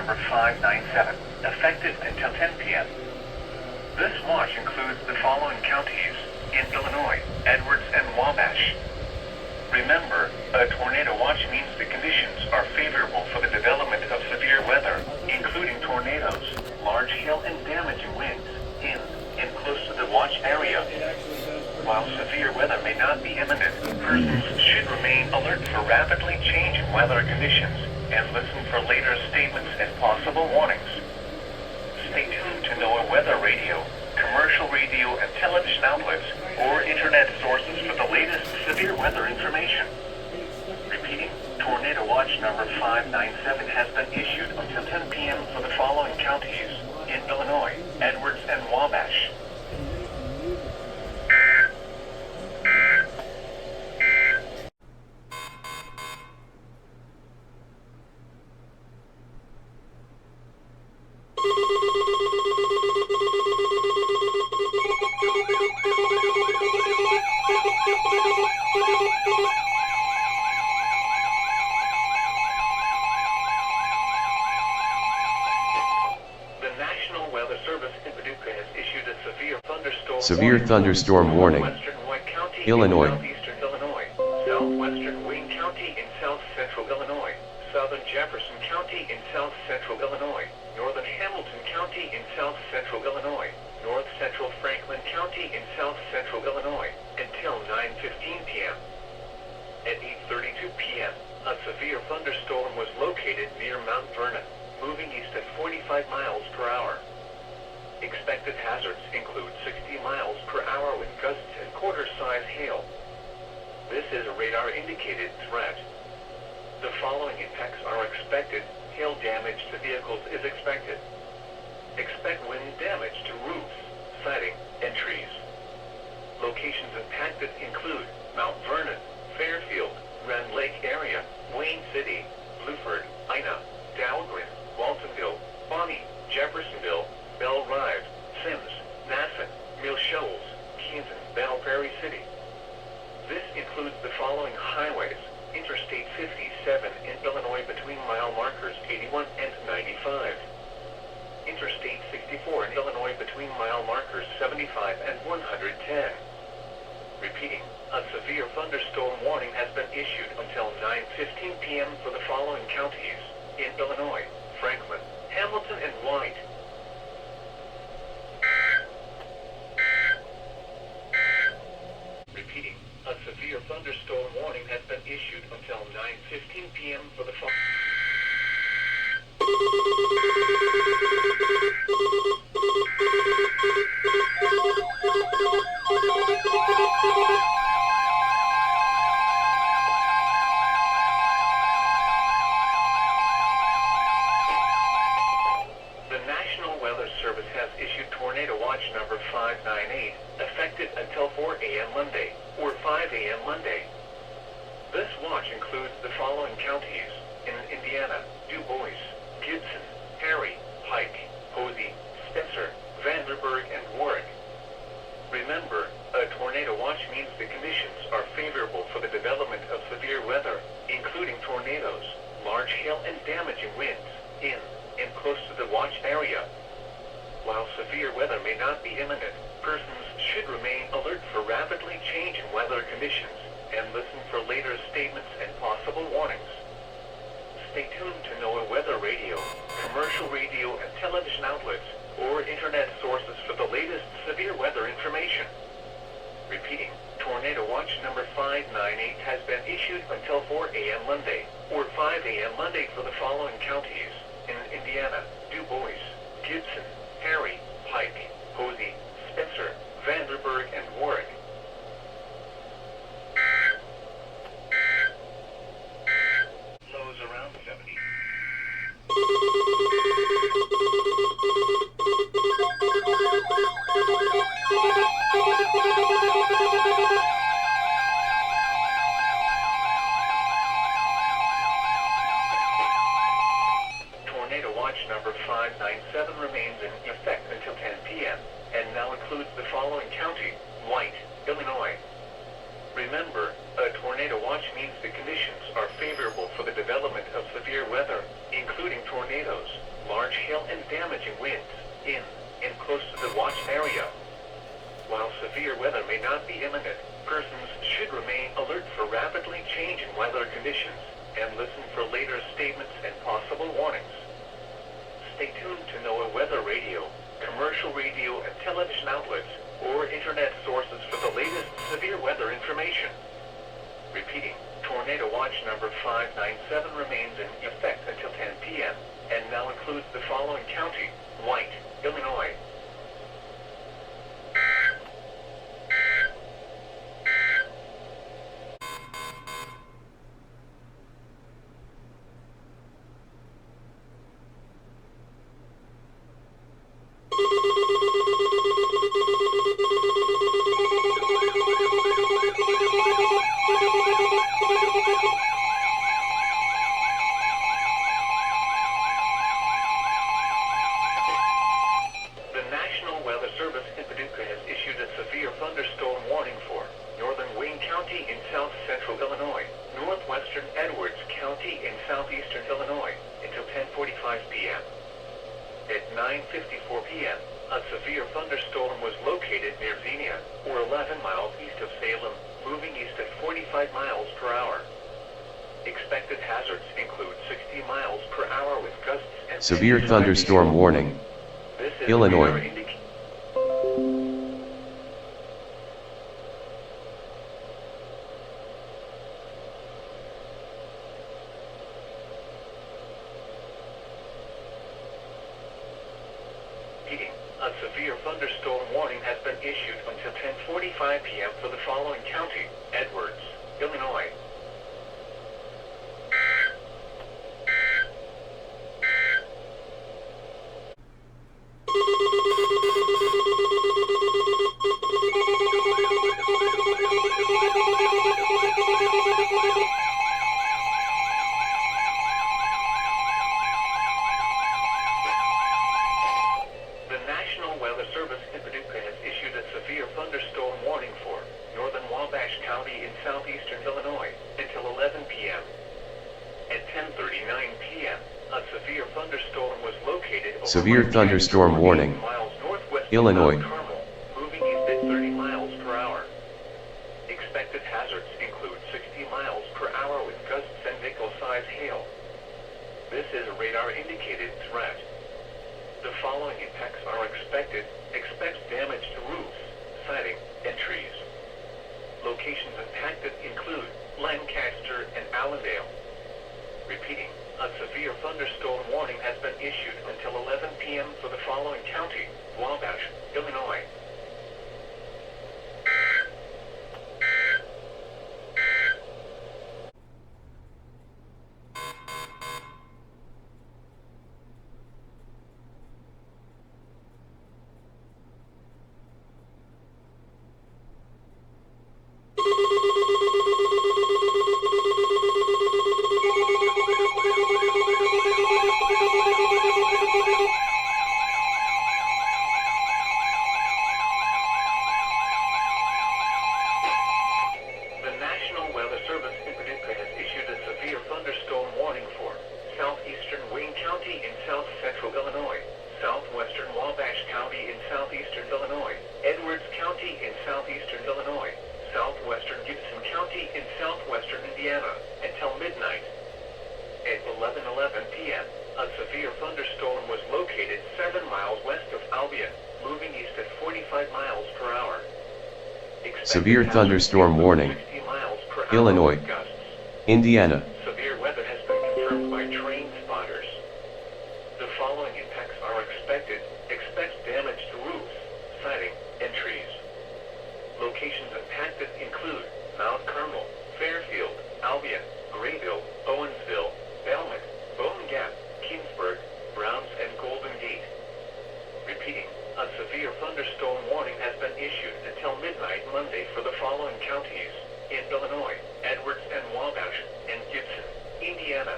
number 597, effective until 10 p.m. This watch includes the following counties in Illinois: Edwards and Wabash. Remember, a tornado watch means the conditions are favorable for the development of severe weather, including tornadoes, large hail and damaging winds, in and close to the watch area. While severe weather may not be imminent, persons should remain alert for rapidly changing weather conditions and listen for later statements and possible warnings. Stay tuned to NOAA weather radio, commercial radio and television outlets, or internet sources for the latest severe weather information. Repeating, Tornado Watch number 597 has been issued until 10 p.m. for the following counties in Illinois: Edwards and Wabash. Severe thunderstorm warning. Illinois. Southeastern Illinois, southwestern Wayne County in south central Illinois, southern Jefferson County in south central Illinois, northern Hamilton County in south central Illinois, north central Franklin County in south central Illinois, until 9:15 p.m. At 8:32 p.m., a severe thunderstorm was located near Mount Vernon, moving east at 45 miles per hour. Expected hazards include 60 miles per hour with gusts and quarter-size hail. This is a radar-indicated threat. The following impacts are expected. Hail damage to vehicles is expected. Expect wind damage to roofs, siding, and trees. Locations impacted include Mount Vernon, Fairfield, Grand Lake area, Wayne City, Bluford, Ina, Dahlgren, Waltonville, Bonnie, Jeffersonville, Belle Rive, Sims, Nasson, Mill Shoals, Keenston, Belle Prairie City. This includes the following highways: Interstate 57 in Illinois between mile markers 81 and 95. Interstate 64 in Illinois between mile markers 75 and 110. Repeating, a severe thunderstorm warning has been issued until 9:15 p.m. for the following counties in Illinois: Franklin, Hamilton, and White. Repeating, a severe thunderstorm warning has been issued until 9:15 p.m. for the following. The National Weather Service has issued Tornado Watch number 598, effective until 4 a.m. Monday, or 5 a.m. Monday. This watch includes the following counties in Indiana: Du Bois, Gibson, Harry, Pike, Posey, Spencer, Vanderburgh, and Warwick. Remember, a tornado watch means the conditions are favorable for the development of severe weather, including tornadoes, large hail and damaging winds, in and close to the watch area. While severe weather may not be imminent, persons should remain alert for rapidly changing weather conditions and listen for later statements and possible warnings. Stay tuned to NOAA weather radio, commercial radio and television outlets, or internet sources for the latest severe weather information. Repeating, Tornado Watch number 598 has been issued until 4 a.m. Monday, or 5 a.m. Monday for the following counties in Indiana: Du Bois, Gibson, Harry, Pike, Posey, Spencer, Vanderburgh, and Warwick. Lows around 70. Tornado Watch number 597 remains in not be imminent. Persons should remain alert for rapidly changing weather conditions and listen for later statements and possible warnings. Stay tuned to NOAA weather radio, commercial radio and television outlets, or internet sources for the latest severe weather information. Repeating, Tornado Watch number 597 remains in effect until 10 p.m. and now includes the following county: White, Illinois. Severe thunderstorm warning. Illinois. A severe thunderstorm warning has been issued until 10:45 p.m. for the following county: Edwards, Illinois. Severe thunderstorm warning. Illinois. Moving east at 30 miles per hour. Expected hazards include 60 miles per hour with gusts and nickel-sized hail. This is a radar-indicated threat. The following impacts are expected. Expect damage to roofs, siding, and trees. Locations impacted include Lancaster and Allendale. Repeating, a severe thunderstorm warning has been issued until 11 p.m. for the following county: Wabash, Illinois. Severe thunderstorm warning. Illinois. Indiana. Severe weather has been confirmed by train spotters. The following impacts are expected. Expect damage to roofs, siding, and trees. Locations impacted include Mount Carmel, Fairfield, Albion, Grayville, Owensville, Belmont, Bone Gap, Kingsburg, Browns, and Golden Gate. Repeating, a severe thunderstorm warning has been issued until midnight Monday for the following counties: in Illinois, Edwards and Wabash, and Gibson, Indiana.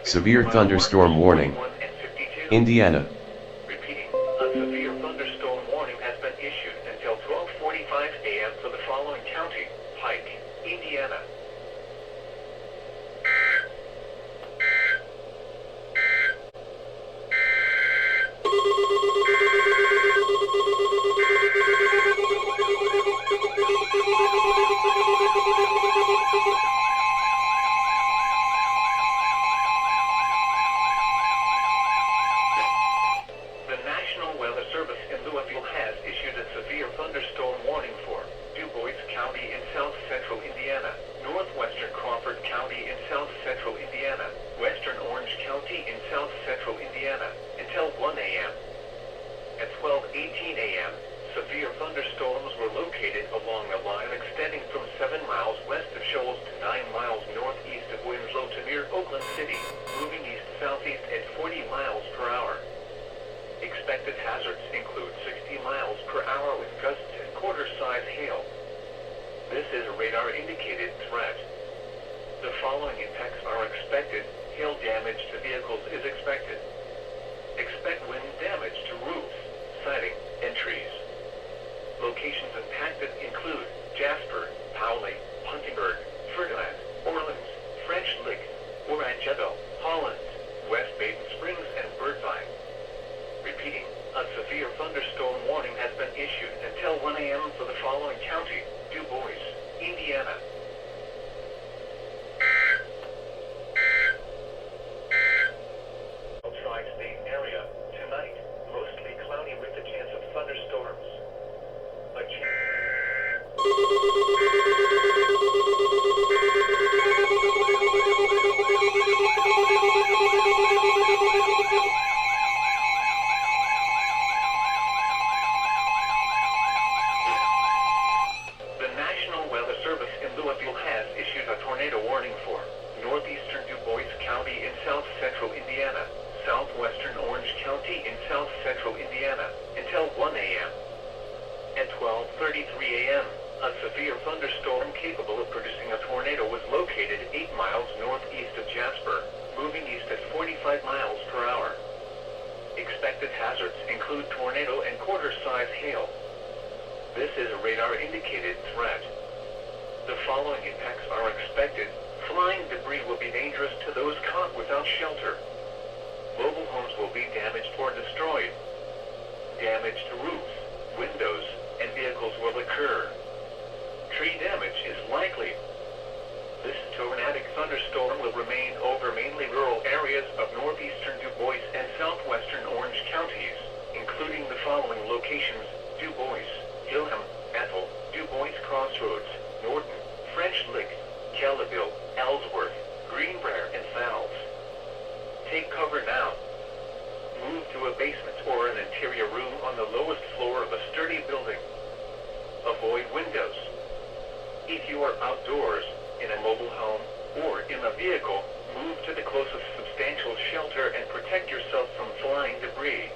Severe thunderstorm warning. Indiana. Repeating, a severe thunderstorm warning has been issued until 12:45 a.m. for the following county: Pike, Indiana. The National Weather Service in Louisville has issued a severe thunderstorm warning for Du Bois County in south central Indiana, northwestern Crawford County in south central Indiana, western Orange County in south central Indiana, until 1 a.m. At 12:18 a.m., severe thunderstorms were located along the line extending from 7 miles west of Shoals to 9 miles northeast of Winslow to near Oakland City, moving east-southeast at 40 miles per hour. Expected hazards include 60 miles per hour with gusts and quarter-size hail. This is a radar-indicated threat. The following impacts are expected. Hail damage to vehicles is expected. Expect wind damage to roofs, siding, and trees. Locations impacted include Jasper, Powley, Huntingburg, Ferdinand, Orleans, French Lick, Orangeto, Holland, West Baden Springs, and Birdvine. Repeating, a severe thunderstorm warning has been issued until 1 a.m. for the following county: Du Bois, Indiana. Tri-state area, tonight, mostly cloudy with a chance of thunderstorms. The National Weather Service in Louisville has issued a tornado warning for northeastern Du Bois County in south central Indiana, southwestern Orange County in south central Indiana, until 1 a.m. At 12:33 a.m., a severe thunderstorm capable of producing a tornado was located 8 miles northeast of Jasper, moving east at 45 miles per hour. Expected hazards include tornado and quarter-size hail. This is a radar-indicated threat. The following impacts are expected. Flying debris will be dangerous to those caught without shelter. Mobile homes will be damaged or destroyed. Damage to roofs, windows, and vehicles will occur. Tree damage is likely. This tornadic thunderstorm will remain over mainly rural areas of northeastern Du Bois and southwestern Orange counties, including the following locations: Du Bois, Gilham, Ethel, Du Bois Crossroads, Norton, French Lick, Kellyville, Ellsworth, Greenbrier, and Falls. Take cover now. Move to a basement or an interior room on the lowest floor of a sturdy building. Avoid windows. If you are outdoors, in a mobile home, or in a vehicle, move to the closest substantial shelter and protect yourself from flying debris.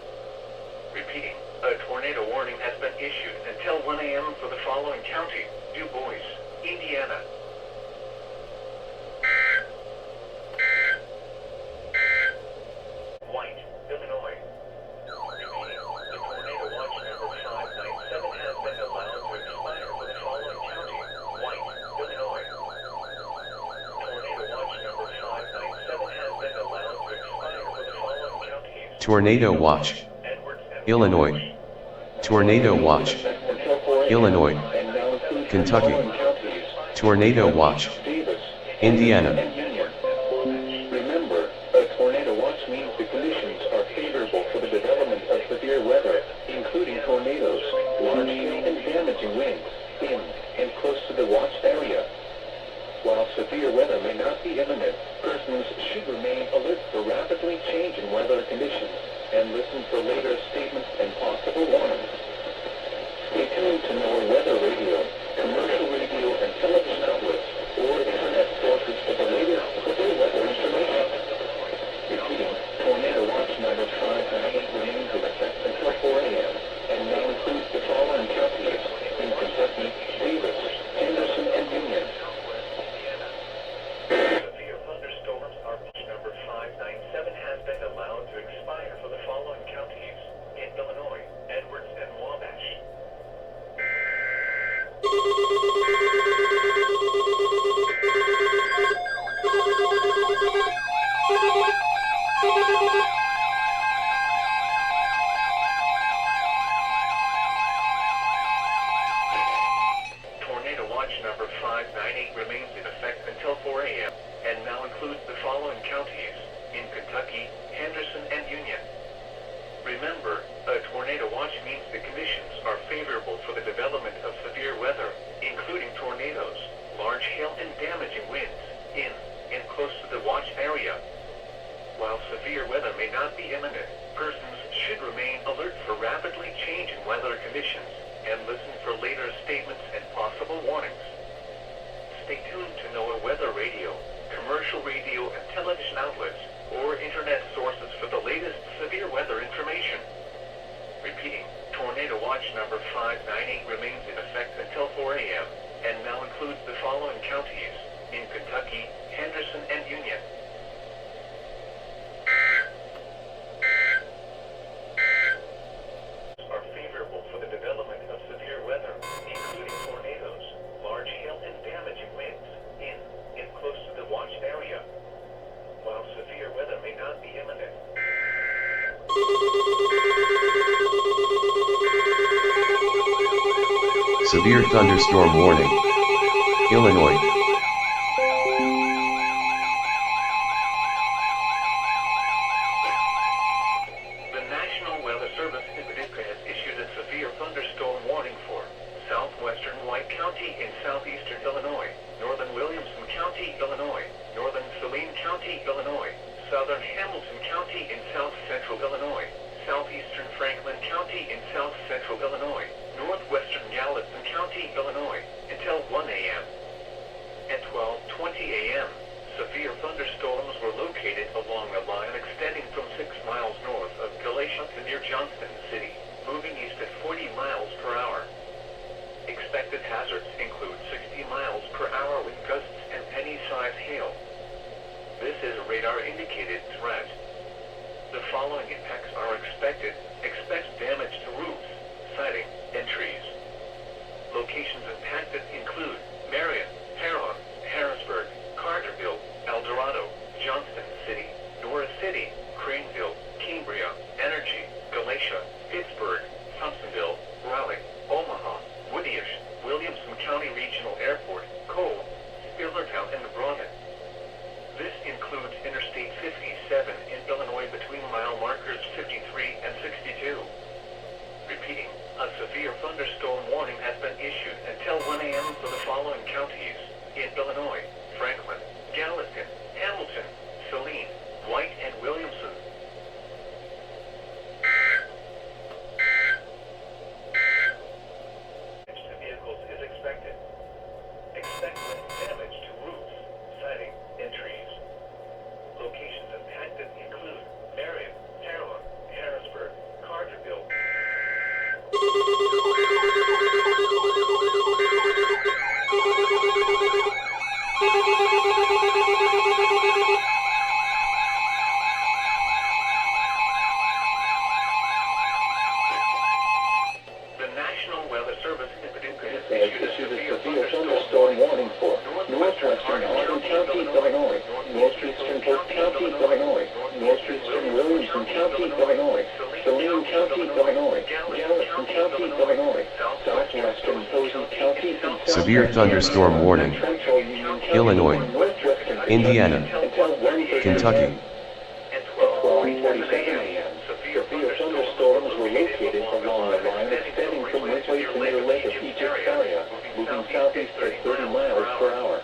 Repeating, a tornado warning has been issued until 1 a.m. for the following county: Du Bois, Indiana. White, Illinois. Repeating, the tornado watch number 597 has been allowed to expire for the following county: White, Illinois. Tornado watch number 597 has been allowed to expire for the following counties: Tornado watch. Illinois. Tornado watch. Illinois. Kentucky. Tornado watch. Indiana. Remember, a tornado watch means the conditions are favorable for the development of severe weather, including tornadoes, large hail and damaging winds, in and close to the watched area. While severe weather may not be imminent, persons should remain alert for rapidly changing weather conditions and listen for later statements and possible warnings. Stay tuned to NWR weather radio, commercial radio and television outlets, or internet sources for the latest severe weather information. Repeating, tornado watch number 598 remains in effect until 4 a.m. and may include the following counties: in Kentucky, Davis, Henderson, and Union. Severe thunderstorms are watch number 598. 598 remains in effect until 4 a.m. and now includes the following counties in Kentucky, Henderson, and Union. Remember, a tornado watch means the conditions are favorable for the development of severe weather, including tornadoes, large hail, and damaging winds in and close to the watch area. While severe weather may not be imminent, persons should remain alert for rapidly changing weather conditions and listen for later statements and possible warnings. Stay tuned to NOAA weather radio, commercial radio and television outlets, or internet sources for the latest severe weather information. Repeating, Tornado Watch number 598 remains in effect until 4 a.m. and now includes the following counties in Kentucky, Henderson, and Union. Are favorable for the development of severe weather, including tornadoes, large hail, and damaging winds in and close to the watch area. While severe weather may not be imminent. Severe thunderstorm warning. Illinois. The National Weather Service in Paducah has issued a severe thunderstorm warning for southwestern White County in southeastern Illinois, northern Williamson County, Illinois, northern Saline County, Illinois, southern Hamilton County in south central Illinois, southeastern Franklin County in south central Illinois, northwestern Gallatin County, Illinois, until 1 a.m. At 12:20 a.m., severe thunderstorms were located along a line extending from 6 miles north of Galatia to near Johnston City, moving east at 40 miles per hour. Expected hazards include 60 miles per hour wind gusts and penny-sized hail. This is a radar-indicated threat. The following impacts are expected. Expect damage to roofs, siding, and trees. Locations impacted include Marion, Huron, Harrisburg, Carterville, El Dorado, Johnston City, Norris City, Craneville, Cambria, Energy, Galatia, Pittsburgh, Thompsonville, Raleigh, Omaha, Woodyish, Williamson County Regional Airport, Cole, Spillertown, and Broughton. This includes Interstate 57 in Illinois between mile markers 53 and 62. Repeating, a severe thunderstorm warning has been issued until 1 a.m. for the following counties in Illinois: Franklin, Gallatin, Hamilton, Saline, White, and Williamson. Damage to vehicles is expected. Expect damage to roofs, siding, and trees. Locations impacted include Marion, Huron, Harrisburg, Carterville. The National Weather Service in Paducah has issued a severe thunderstorm warning for northwestern Hardin County, Illinois, northeastern Polk County, Illinois, northeastern Williamson County, Illinois, Saline County, Illinois, Gallatin County, Illinois, southwestern Posey County, and Severe thunderstorm warning. central Union County, Illinois, northwestern Indiana, until 1:30 Kentucky. At 12:47 a.m. Severe thunderstorms were located along a line extending from Ridgeway to near Lake of Egypt area, moving southeast at 30 miles per hour.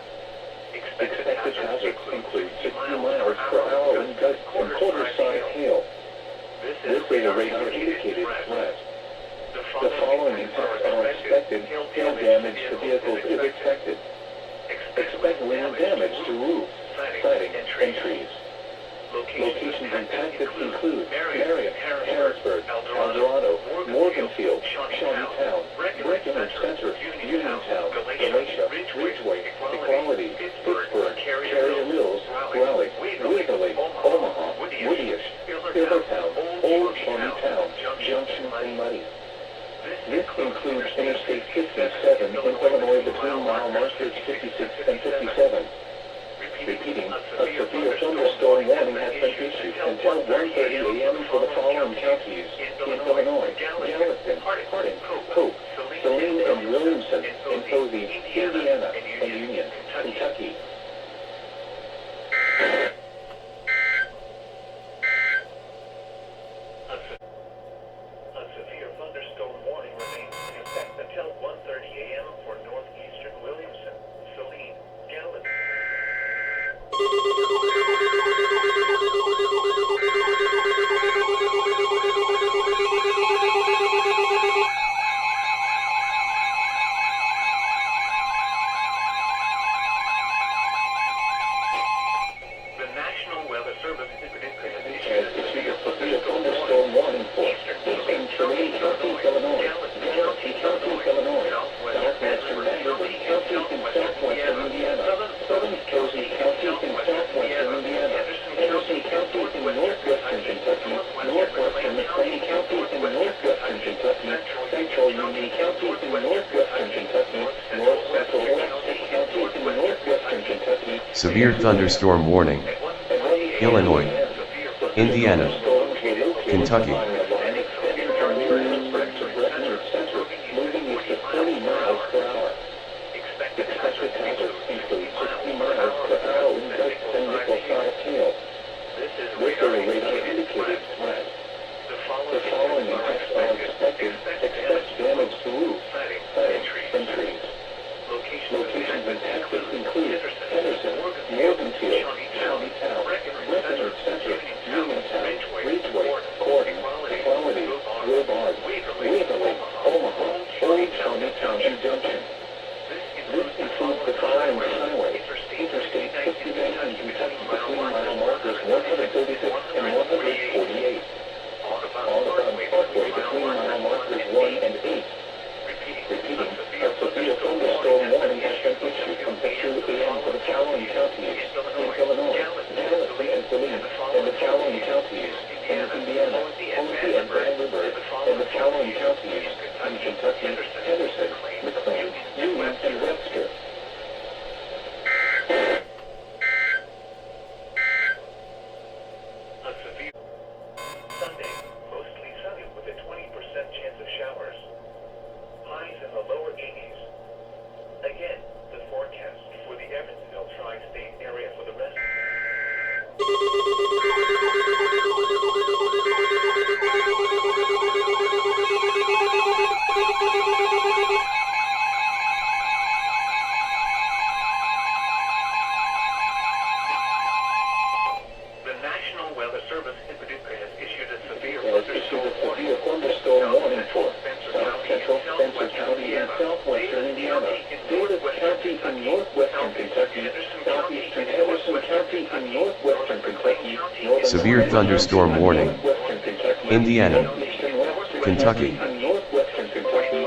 Expected hazards include 60 miles per hour wind gusts and quarter-sized hail. This is a radar-indicated threat. The following impacts are expected. Hail damage to vehicles is expected. Expect wind damage to roofs, siding, and trees. Locations impacted include Marion, Harrisburg, El Dorado, Morganfield, Shawneetown, Breckenridge Center, Uniontown, Galatia, Ridgeway, Equality, Pittsburgh, Carrier Mills, Raleigh, Waverly, Omaha, Woodyish, Spillertown, Old Shawneetown, Junction, and Muddy. This includes Interstate 57 in Illinois between mile markers 56 and 57. Repeating, a severe thunderstorm warning has been issued until 1:30 a.m. for the following counties in Illinois: Gallatin, Hardin, Polk, Saline, and Williamson, and Posey, Indiana, and Union. Saline County, Illinois. Gallatin County, Illinois. Southwestern Vanderbilt County in southwestern Indiana. Southern Jersey County in southwestern Indiana. Henderson County in northwestern Kentucky. Northwestern McLean County in northwestern Kentucky. Central Union County in northwestern Kentucky. North Central Weston County in northwestern Kentucky. Severe thunderstorm warning. Illinois, Indiana, Kentucky. Moving east at 40 miles per hour. Expected hazards include 60 miles per hour in gusts and nickel-sized hail. This is a radar indicated threat. The following effects are expected. Expect damage to roof, siding, and trees. Locations and tactics include Henderson, Morganfield, Countytown, Breckenridge Center, Uniontown, Ridgeway, Gordon, Quality, Robard, Waverly, Omaha, Old Countytown, and Junction. This includes the following highways: Interstate 59 in Kentucky between mile markers 136 and 148. Audubon Parkway between mile markers 1 and 8. Repeating, a severe thunderstorm warning has been issued from 2 a.m. for the following counties in Illinois, Gallatin and Saline, and the following counties in Indiana, Olympia and Vanderbilt, and the following counties in Kentucky, Henderson, McLean, Union, and Webster. A severe Sunday, mostly sunny with a 20% chance of showers. Highs in the lower 80s. Again, the forecast for the Evansville tri-state area for the rest. The National Weather Service in Paducah has issued a severe thunderstorm warning for South Central, Spencer County, and southwestern Indiana, Davis County in northwestern Kentucky, southeastern Henderson County in northwestern Kentucky, northern Severe thunderstorm warning. northwestern Kentucky, Indiana, eastern western Kentucky. in northwestern Kentucky,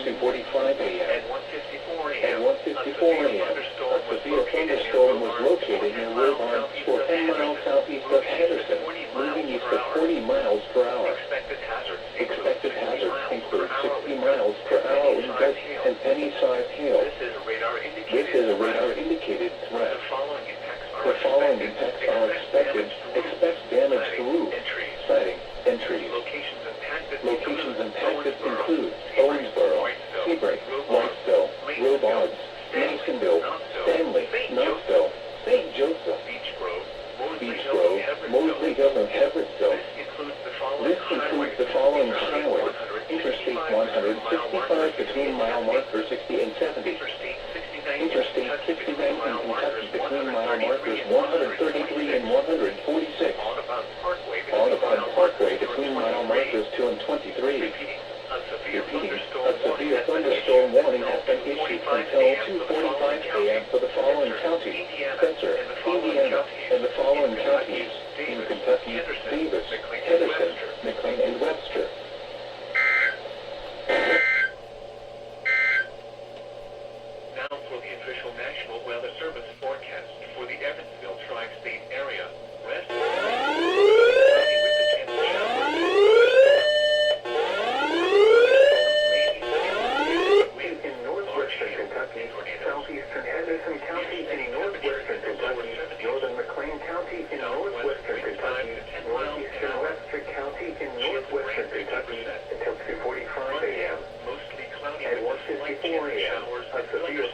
6:45 a.m. At 1:54 At a.m. 1:54 a.m., a severe thunderstorm was located near Robard, 10 miles southeast of Henderson, moving east at 40 miles per hour. Expected hazards include 60 miles per hour in gusts and penny-sized hail. This is a radar indicated threat. The following impacts are expected. Expect damage to roof, siding, and trees. Locations impacted include Owensboro, Seabright, Whitesville, Robards, Masonville, Stanley, Knoxville, St. Joseph, Beach Grove, Mosley Hill, and Everettsville. This includes the following highways: Interstate 165 between mile markers 60 and 70. Interstate 69 in Kentucky between mile markers 133 and 146. Audubon Parkway between mile markers 2 and 23. Repeating, a severe thunderstorm warning has been issued until 2:45 a.m. for the following counties: Spencer, Indiana, and the following counties in Kentucky: Davis, Henderson, McLean, and Webster. Now for the official National Weather Service forecast for the Evansville tri-state area. Rest with the chance of showers. In northwestern Kentucky, southeastern Henderson County in northwestern Kentucky, northern McLean County in northwestern Kentucky, northeastern Webster County in northwestern Kentucky until 2:45 a.m. Mostly cloudy At with a slight 1:54 chance of a.m., showers a severe